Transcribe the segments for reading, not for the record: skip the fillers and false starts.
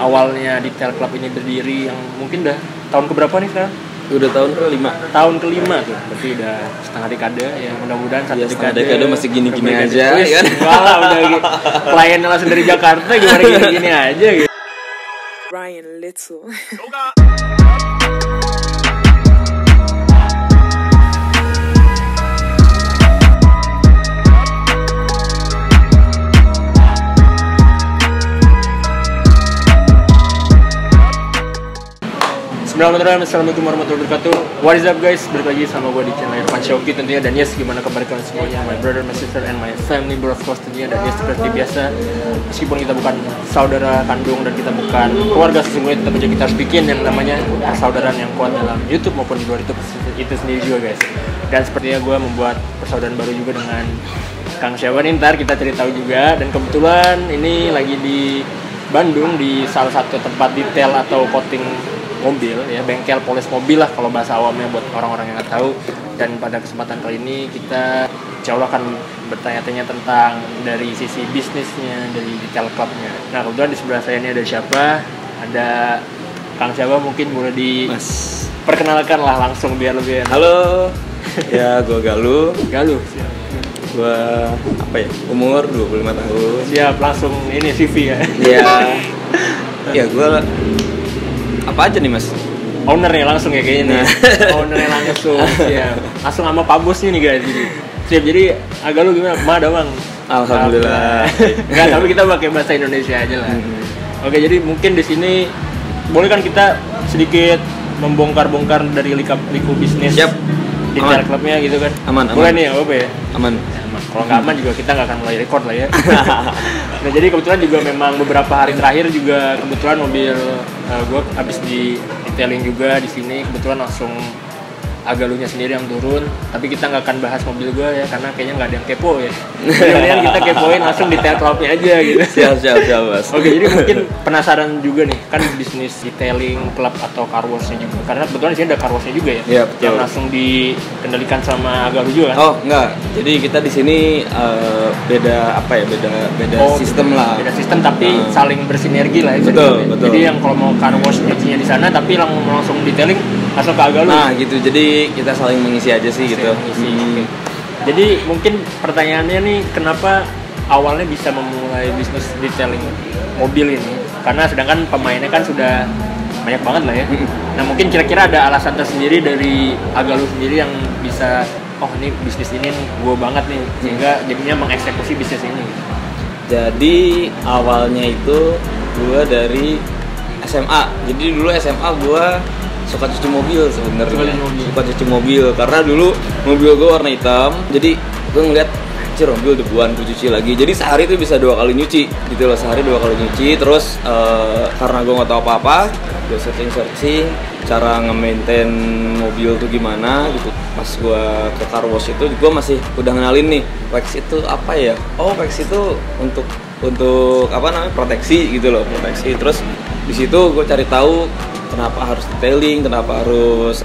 awalnya Detail Club ini berdiri, yang mungkin udah tahun keberapa nih sekarang? Udah tahun ke-5. Tahun ke-5 tuh, berarti udah setengah dekade ya, mudah-mudahan satu dekade masih gini-gini aja kan. Wah, udah kliennya langsung dari Jakarta, gimana gini-gini aja gitu. Ryan Little. Assalamualaikum warahmatullahi wabarakatuh. What is up guys? Balik lagi sama gue di channel Irfan Shauki tentunya. Dan yes, gimana kabar kalian semuanya? My brother, my sister, and my family bro of course tentunya. Dan yes, seperti biasa, meskipun kita bukan saudara kandung dan kita bukan keluarga sesungguhnya, tetap aja kita harus bikin yang namanya persaudaraan yang kuat dalam YouTube maupun di luar YouTube itu sendiri juga guys. Dan sepertinya gue membuat persaudaraan baru juga dengan Kang siapa nih, ntar kita cari tahu juga. Dan kebetulan ini lagi di Bandung di salah satu tempat detail atau coating mobil ya, bengkel polis mobil lah kalau bahasa awamnya buat orang-orang yang nggak tahu. Dan pada kesempatan kali ini kita insya Allah akan bertanya-tanya tentang dari sisi bisnisnya, dari Detail Clubnya. Nah kebetulan di sebelah saya ini ada siapa? Ada Kang siapa, mungkin boleh diperkenalkan lah langsung biar lebih enak. Halo, ya gue Galuh. Gue apa ya, umur 25 tahun. Siap, langsung ini CV ya. Ya gue apa aja nih mas? Ownernya langsung ya kayaknya nih. Ownernya langsung ya. Langsung sama Pak Bosnya nih guys. Siap, jadi agak lu gimana? Ada bang? Alhamdulillah. Enggak, tapi kita pakai bahasa Indonesia aja lah. Oke, jadi mungkin di sini boleh kan kita sedikit membongkar-bongkar dari liku bisnis. Siap. Detail Clubnya gitu kan. Aman. Boleh nih, apa ya? Aman. Kalau nggak aman juga kita nggak akan mulai record lah ya. Nah jadi kebetulan juga memang beberapa hari terakhir juga kebetulan mobil gue habis di detailing juga di sini, kebetulan langsung Agaluhnya sendiri yang turun. Tapi kita nggak akan bahas mobil gue ya, karena kayaknya nggak ada yang kepo ya. Kemudian kita kepoin langsung Detail Clubnya aja gitu. Siap mas. Oke, jadi mungkin penasaran juga nih, kan bisnis detailing club atau car wash-nya juga. Karena kebetulan di sini ada car wash-nya juga ya. Iya, betul. Yang langsung dikendalikan sama Agaluh juga kan? Oh enggak, jadi kita di sini beda sistem lah. Beda sistem tapi saling bersinergi lah ya. Betul. Jadi yang kalau mau car wash nya di sana tapi langsung detailing langsung ke Agaluh. Nah gitu, jadi kita saling mengisi aja sih gitu. Okay. Jadi mungkin pertanyaannya nih, kenapa awalnya bisa memulai bisnis detailing mobil ini? Karena sedangkan pemainnya kan sudah banyak banget lah ya. Nah mungkin kira-kira ada alasan tersendiri dari Agaluh sendiri yang bisa, oh ini bisnis ini gue banget nih, sehingga jadinya mengeksekusi bisnis ini. Jadi awalnya itu gue dari SMA. Jadi dulu SMA gue suka cuci mobil sebenarnya. Suka cuci mobil karena dulu mobil gue warna hitam. Jadi gue ngeliat, anjir mobil debuan, gue cuci lagi. Jadi sehari tuh bisa 2 kali nyuci gitu loh, sehari 2 kali nyuci. Terus karena gue nggak tahu apa-apa, gue searching cara nge-maintain mobil tuh gimana gitu. Pas gue ke car wash itu gue masih udah ngenalin nih, wax itu apa ya? Oh, wax itu untuk apa namanya, proteksi gitu loh, proteksi. Terus di situ gue cari tahu kenapa harus detailing, kenapa harus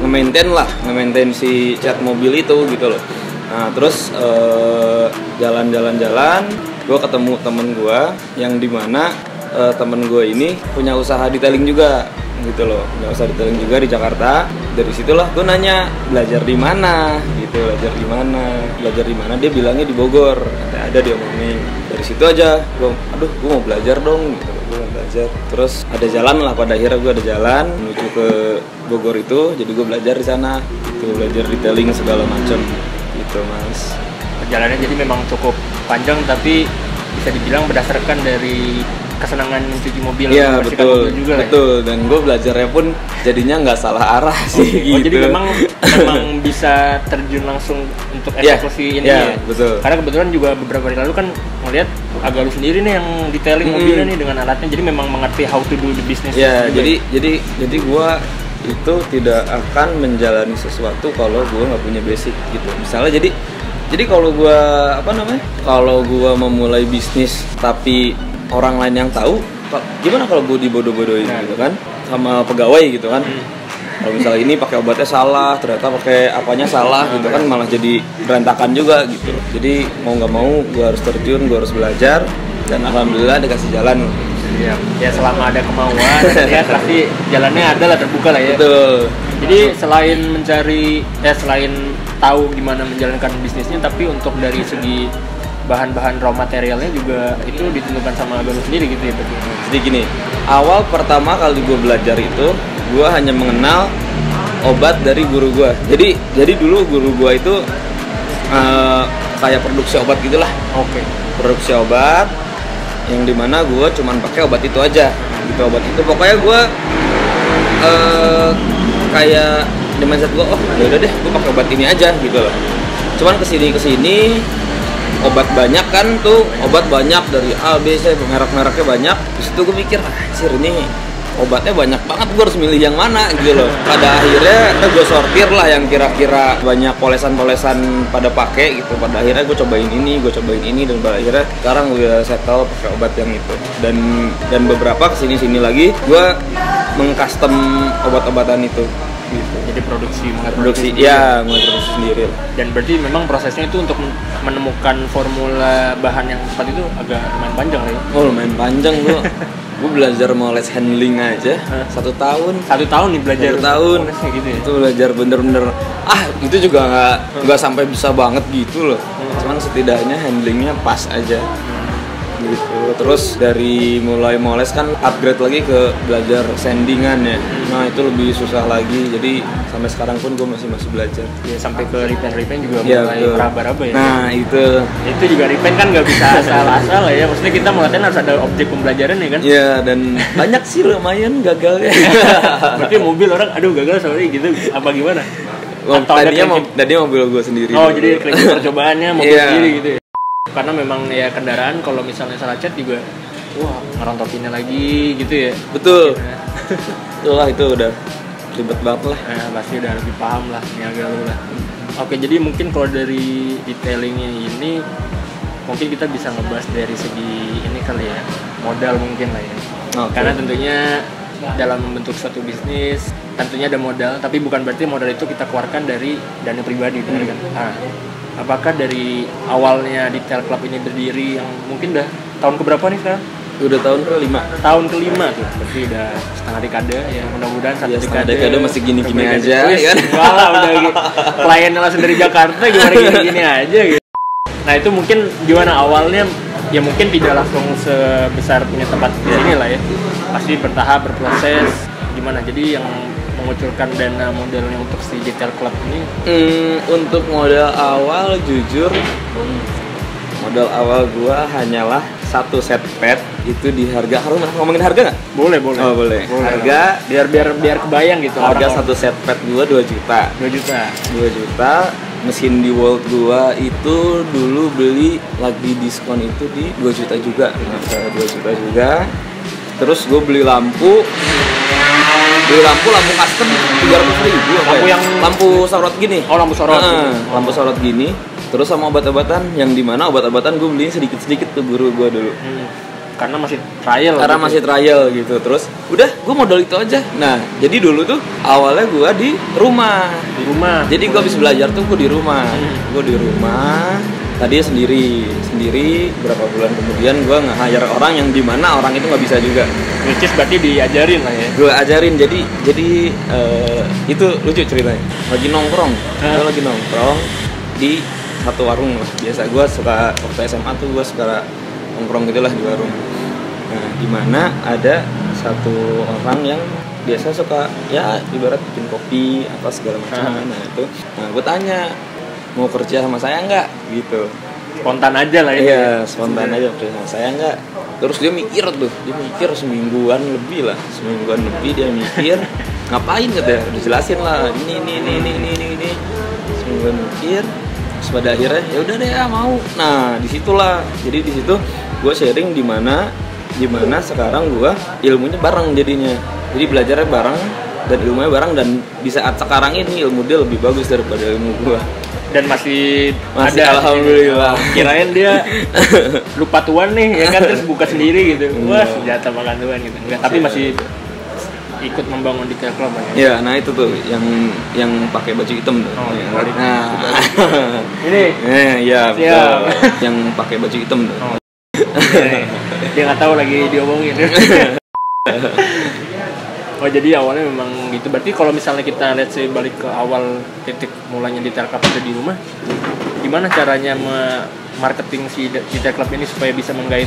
nge-maintain si cat mobil itu gitu loh. Nah terus jalan-jalan gue ketemu temen gue yang dimana temen gue ini punya usaha detailing juga gitu loh, punya usaha detailing juga di Jakarta. Dari situlah gue nanya, belajar di mana gitu, belajar di mana, dia bilangnya di Bogor, ada dia ngomongin. Dari situ aja gue mau belajar dong gitu, gue mau belajar. Terus ada jalan lah, pada akhirnya gue ada jalan menuju ke Bogor itu, jadi gue belajar di sana gitu, belajar detailing segala macam gitu mas. Perjalanannya jadi memang cukup panjang, tapi bisa dibilang berdasarkan dari kesenangan mencuci mobil, ya, mobil juga betul. Dan gue belajarnya pun jadinya nggak salah arah sih gitu. Jadi memang bisa terjun langsung untuk eksekusi ini ya. Betul. Karena kebetulan juga beberapa hari lalu kan ngelihat Agaluh sendiri nih yang detailing mobilnya nih dengan alatnya, jadi memang mengerti how to do the business. Ya, jadi gue itu tidak akan menjalani sesuatu kalau gue nggak punya basic gitu. Misalnya jadi kalau gue memulai bisnis tapi orang lain yang tahu, gimana kalau gue dibodoh-bodohin gitu kan sama pegawai gitu kan. Kalau misalnya ini pakai obatnya salah, ternyata pakai apanya salah gitu kan, malah jadi berantakan juga gitu. Jadi mau nggak mau gue harus terjun, gue harus belajar, dan alhamdulillah dikasih jalan Iya. Ya selama ada kemauan, ya pasti jalannya ada lah, terbuka lah ya. Betul. Jadi selain mencari, selain tahu gimana menjalankan bisnisnya, tapi untuk dari segi bahan-bahan raw materialnya juga itu ditentukan sama abang lu sendiri gitu ya berarti. Jadi gini, awal pertama kali gue belajar itu, gue hanya mengenal obat dari guru gue. Jadi dulu guru gue itu kayak produksi obat gitulah. Oke. Produksi obat yang dimana gue cuman pakai obat itu aja. Gitu, obat itu pokoknya gue kayak di mindset gue, oh yaudah deh, gue pakai obat ini aja gitu loh. Cuman kesini obat banyak kan tuh, obat banyak dari A, B, C, merek-mereknya banyak. Terus itu gue mikir, anjir ini obatnya banyak banget, gue harus milih yang mana gitu loh. Pada akhirnya gue sortir lah yang kira-kira banyak polesan-polesan pada pakai gitu. Pada akhirnya gue cobain ini, dan pada akhirnya sekarang gue settle pakai obat yang itu. Dan beberapa kesini-sini lagi gue mengcustom obat-obatan itu. Gitu. Jadi mulai produksi sendiri. Dan berarti memang prosesnya itu untuk menemukan formula bahan yang tepat itu agak lumayan panjang lah ya. Oh lumayan panjang gue. Gue belajar moles handling aja 1 tahun. 1 tahun nih belajar. 1 tahun. Gitu ya? Itu belajar bener-bener. Itu juga nggak sampai bisa banget gitu loh. Cuman setidaknya handlingnya pas aja. Gitu. Terus dari mulai moles kan upgrade lagi ke belajar sandingan ya. Nah itu lebih susah lagi. Jadi sampai sekarang pun gue masih belajar. Ya sampai ke repaint juga ya, mulai meraba-raba ya. Nah itu juga repaint kan nggak bisa asal-asal lah ya. Maksudnya kita latihan harus ada objek pembelajaran ya kan. Iya dan banyak sih lumayan gagalnya. Berarti mobil orang aduh gagal sorry gitu apa gimana? Tadinya mobil gue sendiri. Oh jadi percobaannya mobil sendiri gitu ya. Karena memang ya kendaraan kalau misalnya salah cat juga ngerontokinnya lagi gitu ya. Betul. Itulah itu udah ribet banget lah. Pasti udah lebih paham lah niaga lu lah. Oke, jadi mungkin kalau dari detailingnya ini mungkin kita bisa ngebahas dari segi ini kali ya, modal mungkin lah ya. Okay. Karena tentunya dalam membentuk suatu bisnis tentunya ada modal, tapi bukan berarti modal itu kita keluarkan dari dana pribadi, benar kan? Apakah dari awalnya Detail Club ini berdiri yang mungkin udah tahun keberapa nih sekarang? Udah tahun ke-5. Tahun ke-5 tuh, berarti udah setengah dekade ya, mudah-mudahan satu dekade masih gini-gini aja ya kan? Enggak lah, udah gitu. Kliennya langsung dari Jakarta gimana gini-gini aja gitu. Nah itu mungkin gimana awalnya, ya mungkin tidak langsung sebesar punya tempat di sini lah ya. Pasti bertahap, berproses, gimana, jadi yang mengucurkan dana modalnya untuk si Detail Club ini? Untuk modal awal jujur, modal awal gua hanyalah 1 set pad itu di harga, harus ngomongin harga nggak? Boleh. Oh boleh. Harga biar kebayang gitu. Harga 1 set pad gua 2 juta. 2 juta. 2 juta. Mesin di World gua itu dulu beli lagi diskon itu di 2 juta juga. 2 juta juga. Terus gue beli lampu custom 300.000 lampu sorot gini. Oh, lampu sorot. Lampu sorot gini. Terus sama obat-obatan yang dimana obat-obatan gue beliin sedikit-sedikit ke guru gue dulu. Karena masih trial. Masih trial gitu. Terus udah gue modal itu aja. Nah jadi dulu tuh awalnya gue di rumah. Jadi gue habis belajar tuh gue di rumah. Tadi sendiri berapa bulan kemudian gue nge-hire orang yang dimana orang itu nggak bisa juga. Which is berarti diajarin lah ya. Gue ajarin jadi itu lucu ceritanya. Lagi nongkrong di satu warung lah. Biasa gue suka waktu SMA tuh gue suka nongkrong gitulah di warung. Nah dimana ada satu orang yang biasa suka ya ibarat bikin kopi apa segala macam. Nah gue tanya, mau kerja sama saya nggak gitu. Spontan aja lah ya. Iya spontan aja, kerja sama saya nggak. Terus dia mikir semingguan lebih dia mikir ngapain katanya, udah jelasin lah ini semingguan mikir. Terus pada akhirnya ya udah deh mau. Nah disitulah, jadi di situ gue sharing di mana sekarang gue ilmunya bareng jadinya, jadi belajarnya bareng dan ilmunya bareng, dan di saat sekarang ini ilmu dia lebih bagus daripada ilmu gue. Dan masih ada, alhamdulillah. Kirain dia lupa tuan nih ya kan, terus buka sendiri gitu. Wah senjata makan tuan gitu. Enggak, tapi masih ikut membangun di Detail Club ya. Iya, nah itu tuh yang pakai baju hitam tuh. Nah. Ini. Iya, betul. Yang pakai baju hitam tuh. Dia nggak tahu lagi diomongin. Oh jadi awalnya memang gitu. Berarti kalau misalnya kita lihat sih balik ke awal titik mulanya Detail Club ada di rumah, gimana caranya marketing si Detail Club ini supaya bisa menggait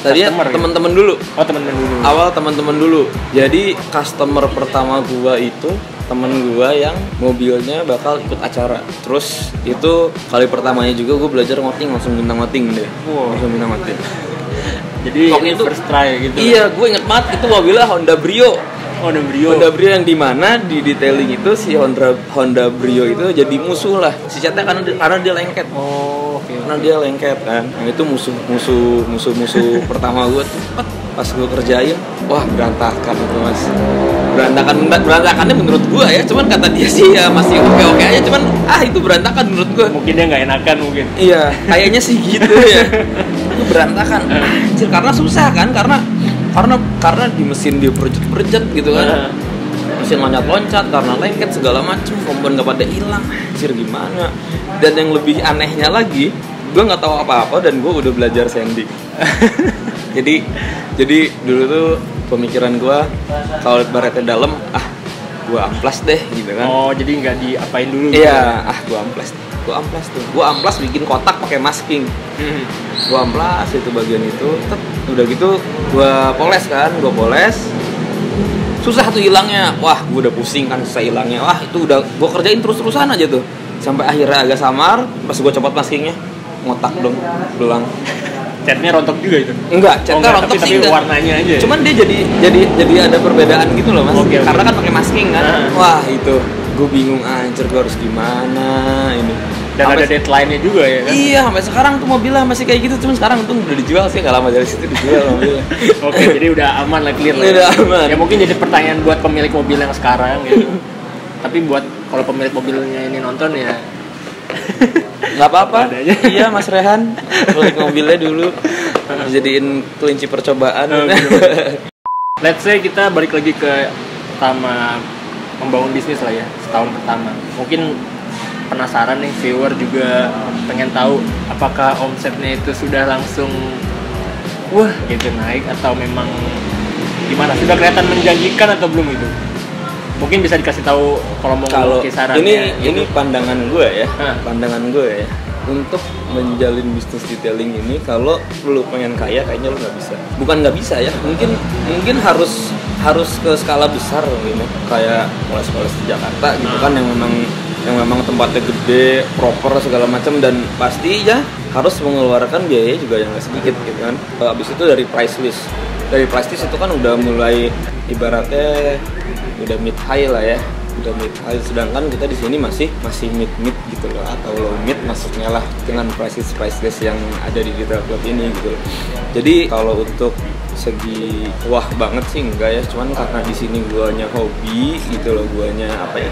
tadi ya teman-teman dulu. Oh teman-teman dulu. Awal teman-teman dulu. Jadi customer pertama gua itu temen gua yang mobilnya bakal ikut acara. Terus itu kali pertamanya juga gua belajar ngoting, langsung bintang ngoting deh. Wow. Langsung bintang ngoting. Jadi ini first try gitu. Iya, gue inget banget itu mobilnya Honda Brio. Honda Brio yang dimana di detailing itu si Honda Brio itu jadi musuh lah si catnya karena dia lengket. Oh oke. Karena dia lengket kan. Nah itu musuh pertama gue tuh pas gue kerjain, wah berantakan itu mas. Berantakannya menurut gue ya, cuman kata dia sih ya masih oke aja, cuman itu berantakan menurut gue. Mungkin dia nggak enakan mungkin. Iya, kayaknya sih gitu ya. Itu berantakan. Anjir, karena susah kan, karena di mesin dia berjet gitu kan. Mesin loncat karena lengket segala macam, komponen gak pada hilang. Anjir gimana? Dan yang lebih anehnya lagi, gue nggak tahu apa-apa dan gue udah belajar sanding. jadi dulu tuh pemikiran gue kalau baretnya dalam, gue amplas deh gitu kan. Oh jadi nggak diapain dulu? Iya, gue amplas tuh. Gue amplas bikin kotak pakai masking. Gue amplas itu bagian itu, udah gitu gue poles. Susah tuh hilangnya. Wah, gue udah pusing kan susah hilangnya. Wah, itu udah gue kerjain terus-terusan aja tuh. Sampai akhirnya agak samar, pas gue copot maskingnya, ngotak dong, belang. Catnya rontok juga itu? Enggak, catnya rontok tapi warnanya aja. Cuman dia jadi ada perbedaan gitu loh mas. Okay. Karena kan pakai masking kan. Wah itu, gue bingung anjir gue harus gimana ini. Dan ada deadline-nya juga ya kan? Iya, sampai sekarang tuh mobilnya masih kayak gitu. Cuman sekarang tuh udah dijual sih, nggak lama dari situ dijual mobilnya. Oke, jadi udah aman lah, clear lah. Udah aman. Ya mungkin jadi pertanyaan buat pemilik mobil yang sekarang gitu. Tapi buat kalau pemilik mobilnya ini nonton ya nggak apa-apa. Iya Mas Rehan, balik mobilnya dulu dijadiin kelinci percobaan. Let's say kita balik lagi ke pertama membangun bisnis lah ya, setahun pertama. Mungkin penasaran nih, viewer juga pengen tahu apakah omsetnya itu sudah langsung wah gitu naik atau memang gimana, sudah kelihatan menjanjikan atau belum itu? Mungkin bisa dikasih tahu kalau mau kisarannya. Ini pandangan gue ya, untuk menjalin bisnis detailing ini, kalau lu pengen kaya kayaknya lu nggak bisa. Bukan nggak bisa ya, mungkin harus ke skala besar gitu, kayak poles-poles di Jakarta gitu kan, yang memang tempatnya gede, proper segala macam, dan pasti ya harus mengeluarkan biaya juga yang nggak sedikit gitu kan. Habis itu dari price list itu kan udah mulai ibaratnya udah mid high lah ya, udah mid high, sedangkan kita di sini masih mid gitu loh, atau low mid maksudnya lah, dengan price list yang ada di Detail Club ini gitu. Jadi kalau untuk segi wah banget sih enggak ya, cuman karena di sini guanya hobi gitu loh, guanya apa ya,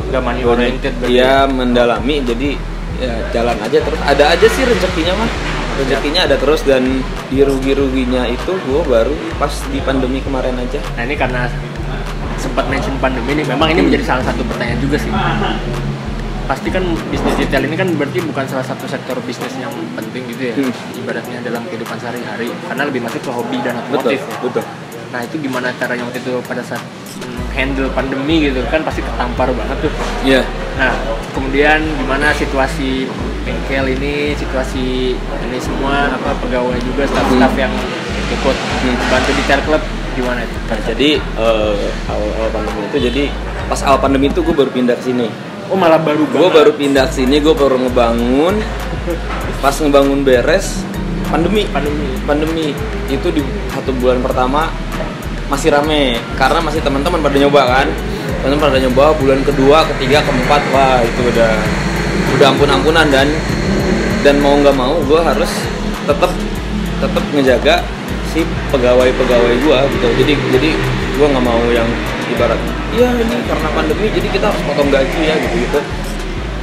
nggak money oriented, ya mendalami, jadi ya jalan aja terus, ada aja sih rezekinya ada terus, dan di ruginya itu gue baru pas di pandemi kemarin aja. Nah ini karena sempat mention pandemi ini, memang ini menjadi salah satu pertanyaan juga sih. Pasti kan bisnis detail ini kan berarti bukan salah satu sektor bisnis yang penting gitu ya, ibaratnya dalam kehidupan sehari-hari, karena lebih masuk ke hobi dan otomotif. Betul. Nah itu gimana caranya waktu itu pada saat handle pandemi gitu kan, pasti ketampar banget tuh. Iya. Nah kemudian gimana situasi bengkel ini, situasi ini semua, apa pegawai juga, staff yang ikut bantu Detail Club gimana itu? Nah, jadi awal pandemi itu, jadi pas awal pandemi itu gue baru pindah ke sini. Oh malah baru banget. Gue baru pindah ke sini, gue baru ngebangun. Pas ngebangun beres pandemi itu di 1 bulan pertama masih rame karena masih teman-teman pada nyoba kan. Teman-teman pada nyoba, bulan kedua, ketiga, keempat, wah itu udah ampun-ampunan, dan mau nggak mau gue harus tetap ngejaga si pegawai gue gitu. Jadi gue nggak mau yang ibarat iya ini karena pandemi jadi kita harus potong gaji ya gitu.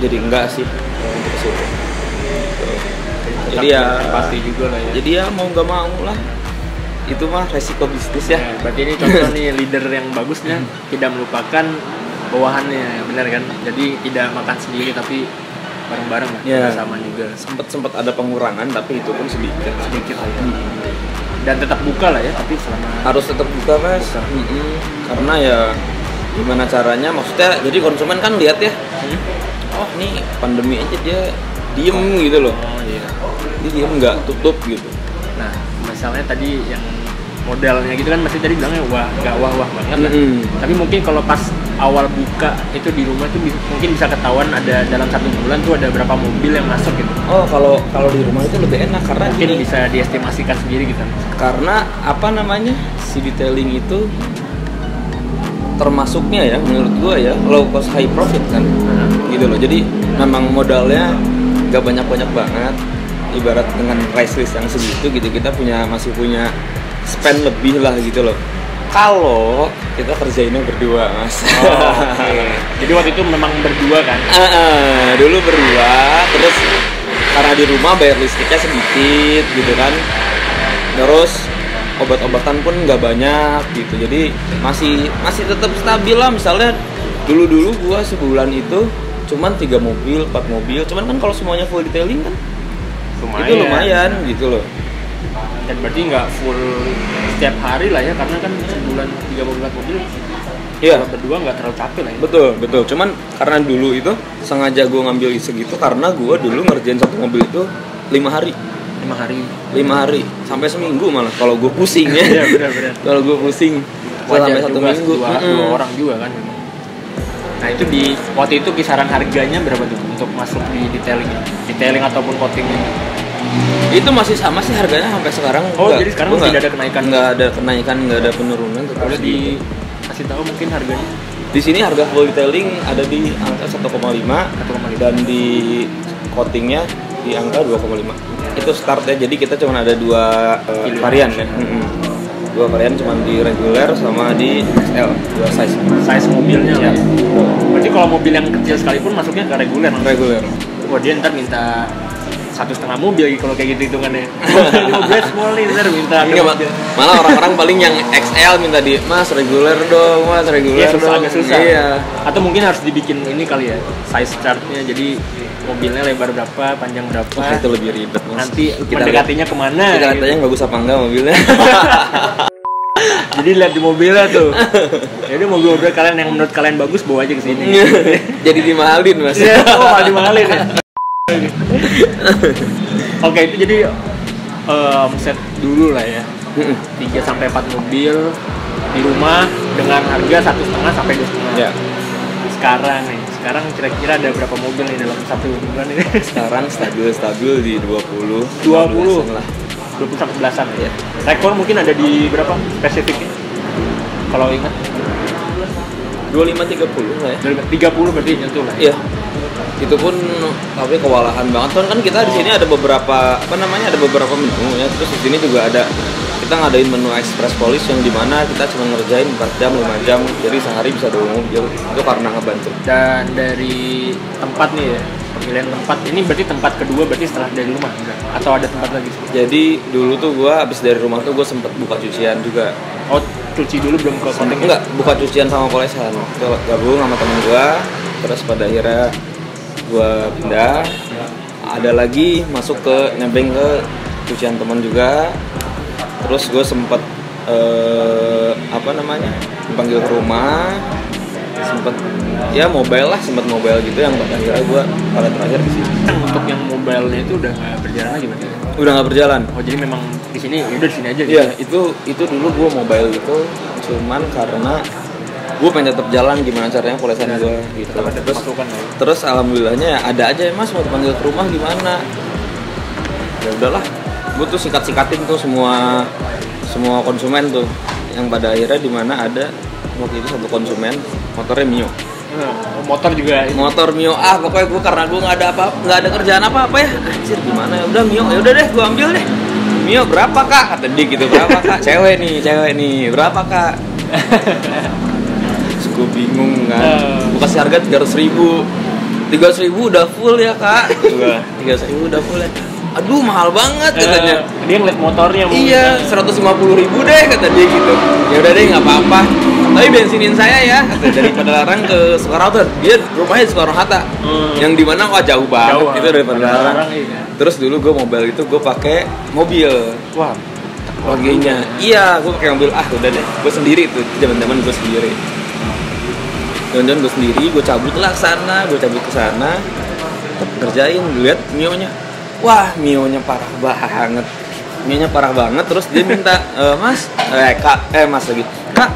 Jadi enggak sih untuk situ. Jadi ya pasti juga lah ya. Jadi ya mau nggak mau lah, itu mah resiko bisnis ya. Berarti ini contoh nih leader yang bagusnya tidak melupakan bawahannya, benar kan? Jadi tidak makan sendiri tapi bareng-bareng lah, ya, sama juga. Sempat ada pengurangan tapi itu pun sedikit lah ya. dan tetap buka lah ya, tapi selama harus tetap buka mas. Karena ya gimana caranya, maksudnya jadi konsumen kan lihat ya, oh nih pandemi aja dia diem gitu loh. Oh iya. Dia diem nggak tutup gitu. Nah, misalnya tadi yang modalnya gitu kan, masih tadi bilangnya nggak wah banget lah. Tapi mungkin kalau pas awal buka itu di rumah tuh mungkin bisa ketahuan ada dalam 1 bulan tuh ada berapa mobil yang masuk gitu. Oh kalau di rumah itu lebih enak karena Mungkin bisa diestimasikan sendiri gitu. Karena apa namanya, si detailing itu termasuknya ya menurut gua ya low cost high profit kan, gitu loh. Jadi memang modalnya nggak banyak banget. Ibarat dengan price list yang segitu gitu, kita masih punya spend lebih lah gitu loh. Kalau kita kerjainnya berdua mas. Okay. Jadi waktu itu memang berdua kan? Dulu berdua, terus karena di rumah bayar listriknya sedikit gitu kan. Terus obat-obatan pun nggak banyak gitu, jadi masih tetap stabil lah. Misalnya dulu gua sebulan itu cuman 3 mobil, 4 mobil, cuman kan kalau semuanya full detailing kan itu lumayan gitu loh. Dan berarti nggak full setiap hari lah ya, karena kan sebulan 3 mobil 4 mobil. Iya. Kalau berdua nggak terlalu capek lah ya. Betul. Cuman karena dulu itu sengaja gue ngambil segitu karena gue dulu ngerjain 1 mobil itu 5 hari. 5 hari sampai seminggu malah kalau gue pusing ya. Iya benar. Kalau gue pusing sampai 1 minggu. Dua orang juga kan. Nah itu di waktu itu kisaran harganya berapa tuh untuk masuk di detailing ataupun coatingnya? Itu masih sama sih harganya sampai sekarang. Oh jadi sekarang tidak ada kenaikan? Nggak ada kenaikan, nggak ada penurunan. Boleh dikasih tahu mungkin harganya? Di sini harga full detailing ada di angka 1,5 dan di coatingnya di angka 2,5. Itu start ya, jadi kita cuma ada 2 varian kan. 2 varian cuma di reguler sama di XL, 2 size mobilnya ya. Berarti kalau mobil yang kecil sekalipun masuknya ke reguler. Wah dia ntar minta 1,5 mobil kalau kayak gitu hitungannya. Mobil small nih ntar minta. Malah orang-orang paling yang XL minta di mas reguler dong, mas reguler iya, dong. Agak susah. Iya. Atau mungkin harus dibikin ini kali ya, size chartnya, jadi mobilnya lebar berapa, panjang berapa. Itu lebih ribet mas. Nanti mendekatinya kemana? Kita lihat aja yang bagus apa enggak mobilnya. Jadi lihat di mobilnya tuh. Jadi mobil-mobil kalian yang menurut kalian bagus bawa aja ke sini. Jadi dimahalin mas. Oh malah dimahalin ya. Oke itu jadi omset dulu lah ya. 3-4 mobil di rumah dengan harga 1,5 sampai 2,5. Ya. Sekarang kira-kira ada berapa mobil nih dalam 1 bulan ini? Sekarang stabil di 20 lah. 20 sampai belasan ya. Rekor mungkin ada di berapa spesifiknya? Kalau ingat 25-30 lah ya. 30 berarti nyentuh lah. Iya. Itu pun tapi kewalahan banget kan kita di sini ada beberapa ada beberapa menu ya. Terus di sini juga ada kita ngadain menu express polish yang dimana kita cuma ngerjain 4 jam 5 jam, jadi sehari bisa 2 mobil. Itu karena ngebantu. Dan dari tempat nih ya, pemilihan tempat ini berarti tempat kedua berarti setelah dari rumah enggak? Atau ada tempat lagi? Jadi dulu tuh gua habis dari rumah tuh gua sempet buka cucian juga. Oh cuci dulu belum ke coating? Enggak, buka cucian sama polesan. Gabung sama temen gua, terus pada akhirnya gua pindah. Ada lagi masuk ke nebeng ke cucian teman juga. Terus gue sempet dipanggil ke rumah, sempet mobile gitu yang pada akhirnya gue pada terakhir di sini. Untuk yang mobile-nya itu udah nggak berjalan lagi berarti? Udah nggak berjalan. Oh jadi memang di sini udah di sini aja. Iya gitu? itu dulu gue mobile itu cuman karena gue pengen tetap jalan gimana caranya polesan gue gitu. Terus alhamdulillahnya ya ada aja ya mas mau dipanggil ke rumah gimana? Ya udahlah. Gue tuh sikat-sikatin tuh semua konsumen tuh yang pada akhirnya dimana ada waktu itu satu konsumen motornya Mio. Motor juga ini. Motor Mio pokoknya gue karena gue nggak ada kerjaan apa ya anjir gimana ya udah Mio ya udah deh gue ambil deh. Mio berapa kak kata dia gitu, berapa kak? cewek nih berapa kak? Terus gue bingung kan, gue kasih harga 300.000 udah full ya kak. 300.000 udah full ya. Aduh mahal banget katanya. Dia ngeliat motornya. Iya 150.000 deh kata dia gitu. Ya udah deh nggak apa-apa. Tapi bensinin saya ya. Kata dari Padalarang ke Soekarno-Hatta. Dia rumahnya di Soekarno-Hatta. Yang dimana jauh banget gitu dari Padalarang. Iya. Terus dulu gue mobile itu gue pakai mobil. Wah logenya. Iya, gue pakai mobil udah deh, gue sendiri tuh, zaman gue sendiri. Gue sendiri, gue cabut ke sana, kerjain, lihat Mio-nya. Wah, Mio-nya parah banget. Terus dia minta, Mas lagi, Kak,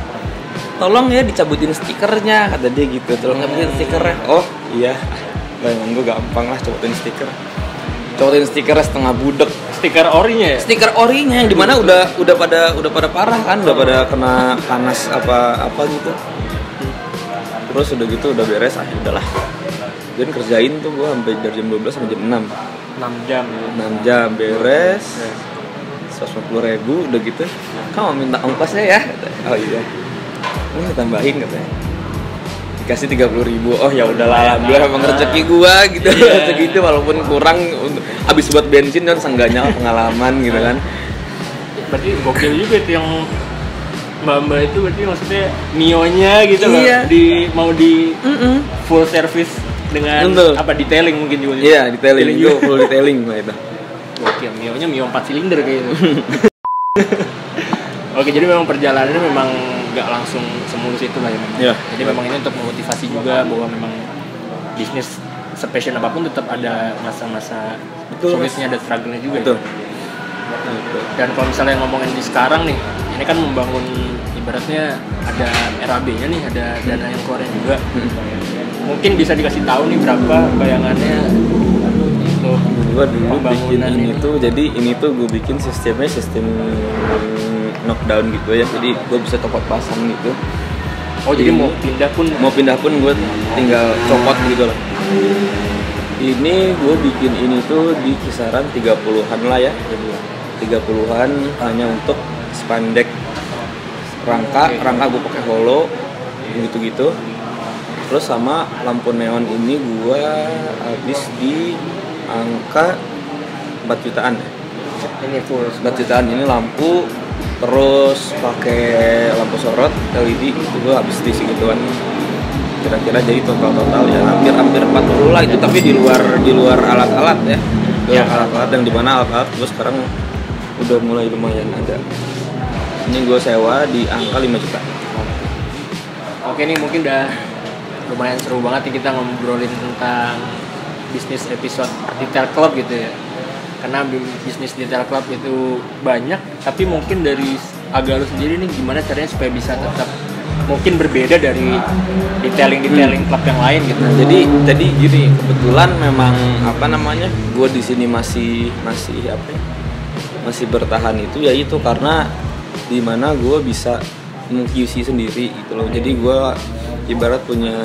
tolong ya dicabutin stikernya, kata dia gitu. Tolong cabutin stikernya. Oh iya, bayangan gue gampang lah cabutin stikernya setengah budek. Stiker orinya ya? Stiker orinya yang dimana udah pada parah kan, udah pada kena panas apa gitu. Terus udah gitu udah beres, udahlah. Dan kerjain tuh gue sampai dari jam 12 sampai jam 6. 6 jam ya. 6 jam beres. 150.000 udah gitu. Kamu minta ongkosnya ya? Oh iya. Ini tambahin katanya. Dikasih 30.000. Oh ya udahlah, alhamdulillah emang rezeki gua gitu. Yeah. Rezeki itu walaupun kurang habis buat bensin dan seenggaknya pengalaman gitu kan. Berarti gokil juga tuh yang Mbak itu berarti maksudnya Mio-nya gitu loh. Iya. Mau di full service dengan Betul. apa detailing mungkin juga. Iya, detailing itu full detailing lah itu. Gokil, Mio-nya Mio 4 silinder kayaknya. Oke, jadi memang perjalanannya memang nggak langsung semulus itu lah ya memang. Iya. Jadi memang ini untuk memotivasi juga bahwa memang bisnis sepassion apapun tetap ada masa-masa Betul, sulitnya, ada struggle-nya juga. Betul. Ya. Dan kalau misalnya ngomongin di sekarang nih, ini kan membangun ibaratnya ada RAB-nya nih, ada dana yang keluarnya juga. Mungkin bisa dikasih tahu nih berapa bayangannya untuk Gua dulu bikin ini ini. tuh, jadi ini tuh gue bikin sistem knockdown gitu ya, jadi gue bisa copot pasang gitu. Oh, jadi Ini- mau pindah pun gue tinggal copot gitu loh. Ini gue bikin ini tuh di kisaran 30-an lah ya, 30-an hanya untuk spandek rangka gue pakai holo gitu. Terus sama lampu neon ini gue habis di angka 4 jutaan. ini full 4 jutaan ini lampu, terus pakai lampu sorot LED itu gue habis di segituan. Kira-kira jadi total ya hampir 40 lah itu, tapi di luar alat-alat ya. Di luar alat-alat yang dimana alat-alat gue sekarang udah mulai lumayan ada. Ini gue sewa di angka 5 juta. Oke, nih mungkin udah lumayan seru banget nih kita ngobrolin tentang bisnis episode Detail Club gitu ya. Karena bisnis Detail Club itu banyak, tapi mungkin dari Aga lu sendiri nih gimana caranya supaya bisa tetap mungkin berbeda dari detailing klub yang lain gitu. Nah, jadi gini, kebetulan memang gue di sini masih bertahan itu karena di mana gue bisa meng-QC sendiri gitu loh. Jadi gue ibarat punya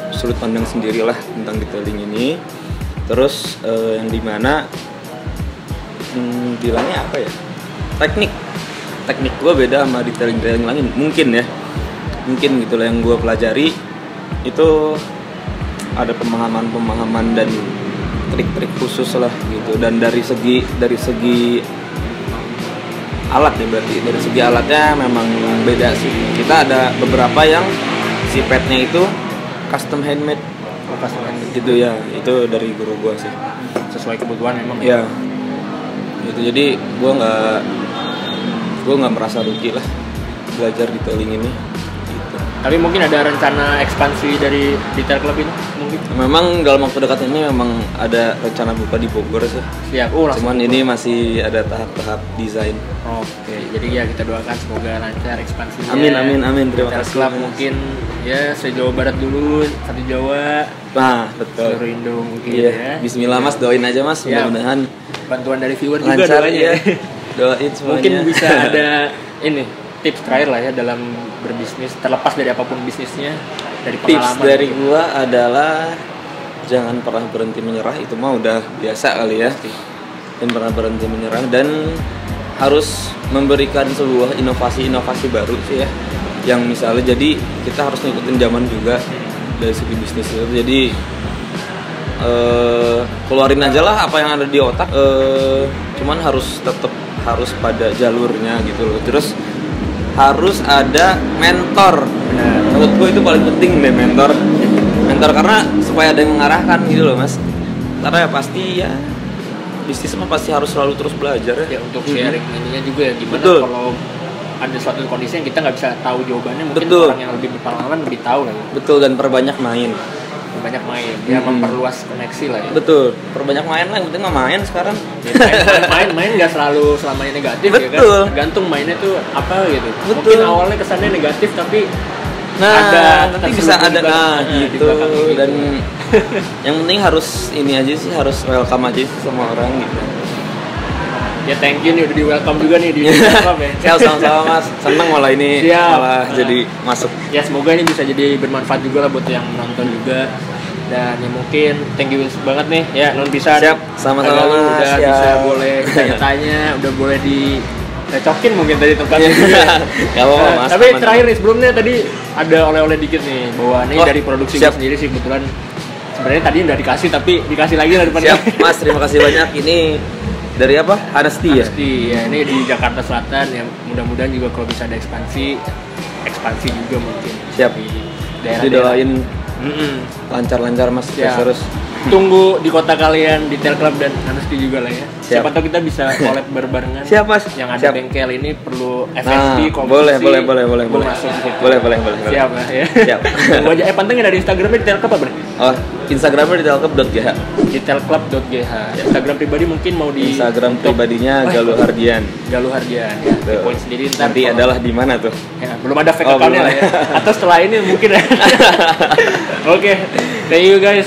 sudut pandang sendiri lah tentang detailing ini. Terus yang dimana bilangnya apa ya, teknik gue beda sama detailing lain mungkin gitu loh. Yang gue pelajari itu ada pemahaman dan trik-trik khusus lah gitu. Dan dari segi alat ya, berarti dari segi alatnya memang beda sih. Kita ada beberapa yang si padnya itu custom handmade gitu ya, itu dari guru gua sih, Sesuai kebutuhan memang ya gitu. Jadi gua nggak merasa rugi lah belajar detailing ini gitu. Tapi mungkin ada rencana ekspansi dari Detail Club ini mungkin? Memang dalam waktu dekat ini memang ada rencana buka di Bogor sih. Siap. Cuman ini masih ada tahap-tahap desain. Oke, jadi ya kita doakan semoga lancar ekspansinya. Amin. Terima Detail kasih. Club mungkin ya se-Jawa Barat dulu, satu Jawa, Nah, betul. seluruh Indo mungkin Iya. ya. Bismillah Mas, doain aja Mas, Ya. mudah-mudahan Bantuan dari viewer juga lancar doanya. ya. Doain semuanya. Mungkin bisa ada ini tips terakhir lah ya dalam berbisnis, terlepas dari apapun bisnisnya, dari pengalaman. Tips dari gua adalah jangan pernah berhenti menyerah, itu mah udah biasa kali ya. Dan pernah berhenti menyerah dan harus memberikan sebuah inovasi baru sih ya. Yang misalnya jadi kita harus ngikutin zaman juga dari segi bisnis itu. Jadi keluarin aja lah apa yang ada di otak. Cuman tetap harus pada jalurnya gitu loh. Terus harus ada mentor. Menurut gue itu paling penting deh, mentor karena supaya ada yang mengarahkan gitu loh Mas. Karena ya pasti ya bisnis mah pasti harus selalu terus belajar ya. Ya untuk sharing ininya juga ya gimana Betul. kalau ada suatu kondisi yang kita nggak bisa tahu jawabannya, mungkin Betul. orang yang lebih berpengalaman lebih tahu lah ya. Betul, dan perbanyak main. Banyak main, ya memperluas koneksi lah ya. Betul, perbanyak main lah, yang penting mah main sekarang. Ya, main nggak selalu selamanya negatif ya kan. Betul. Tergantung mainnya tuh apa gitu. Betul. Mungkin awalnya kesannya negatif tapi Nanti bisa ada di gitu. belakang gitu. Dan yang penting harus ini aja sih, harus welcome aja sih sama orang gitu. Ya thank you nih udah di welcome juga nih di Club ya. Siap, sama-sama Mas, seneng malah ini Siap. malah jadi masuk. Ya semoga ini bisa jadi bermanfaat juga lah buat yang menonton juga. Dan ya mungkin thank you banget nih ya non bisa. Siap, sama-sama, Agak lu Mas. udah Siap. bisa boleh tanya-tanya, udah boleh direcokin mungkin tadi tempatnya juga. Gak apa-apa, Mas, Tapi aman. terakhir nih sebelumnya tadi ada oleh-oleh dikit nih bahwa ini Oh, dari produksi siap. gue sendiri sih kebetulan. Sebenarnya tadi udah dikasih tapi dikasih lagi lah depan. Siap, Mas, terima kasih banyak. Ini dari apa? Honesty ya? Pasti ya ini di Jakarta Selatan ya, mudah-mudahan juga kalau bisa ada ekspansi juga mungkin. Siap. Di daerah. Didoain Mm-mm. lancar-lancar Mas, Ya. terus. Tunggu di kota kalian di Tel Club dan Honesty juga lah ya. Siap. Siapa tahu kita bisa collab berbarengan. Siap, Mas. Yang ada Siap. bengkel ini perlu Nah, FSD, boleh. Gua masuk di situ. Boleh. Siap lah ya. Siap. Tunggu aja. Pantengin dari Instagramnya di Tel Club apa? Oh, Instagramnya di telkep.gh. Di telclub.gh. Instagram pribadi mungkin mau di Instagram untuk- pribadinya Wah, Galuh Hardian. Galuh Hardian ya. Tuh. Poin sendiri ntar Nanti kalau- adalah di mana tuh? Ya, belum ada fake Oh, account-nya belum. lah ya. Atau setelah ini mungkin ya. Oke, thank you guys.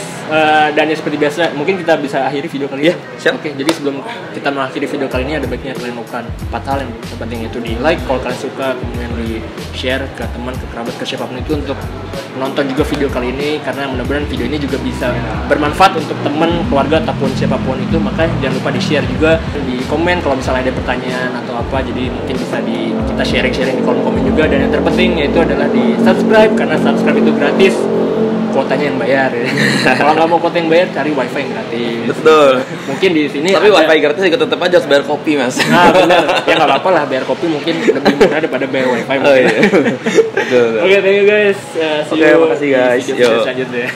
Dan ya seperti biasa, mungkin kita bisa akhiri video kali Iya, ini. siap. Oke, jadi sebelum kita mengakhiri video kali ini ada baiknya kalian melakukan 4 hal yang penting, itu di like kalau kalian suka, kemudian di share ke teman, ke kerabat, ke siapapun itu untuk menonton juga video kali ini karena mudah-mudahan video ini juga bisa bermanfaat untuk teman, keluarga ataupun siapapun itu. Maka jangan lupa di share juga, di komen kalau misalnya ada pertanyaan atau apa, jadi mungkin bisa kita sharing-sharing di kolom komen juga. Dan yang terpenting yaitu adalah di subscribe karena subscribe itu gratis, kuotanya yang bayar ya. Kalau nggak mau kuota yang bayar, cari wifi yang gratis. Betul. Mungkin di sini Tapi ada- wifi gratis juga tetap aja harus bayar kopi, Mas. Nah benar, ya nggak apa-apa lah, bayar kopi mungkin lebih murah daripada bayar wifi. Oh iya. Betul. Oke, thank you guys. See Oke, you makasih, guys. di video Yo. selanjutnya.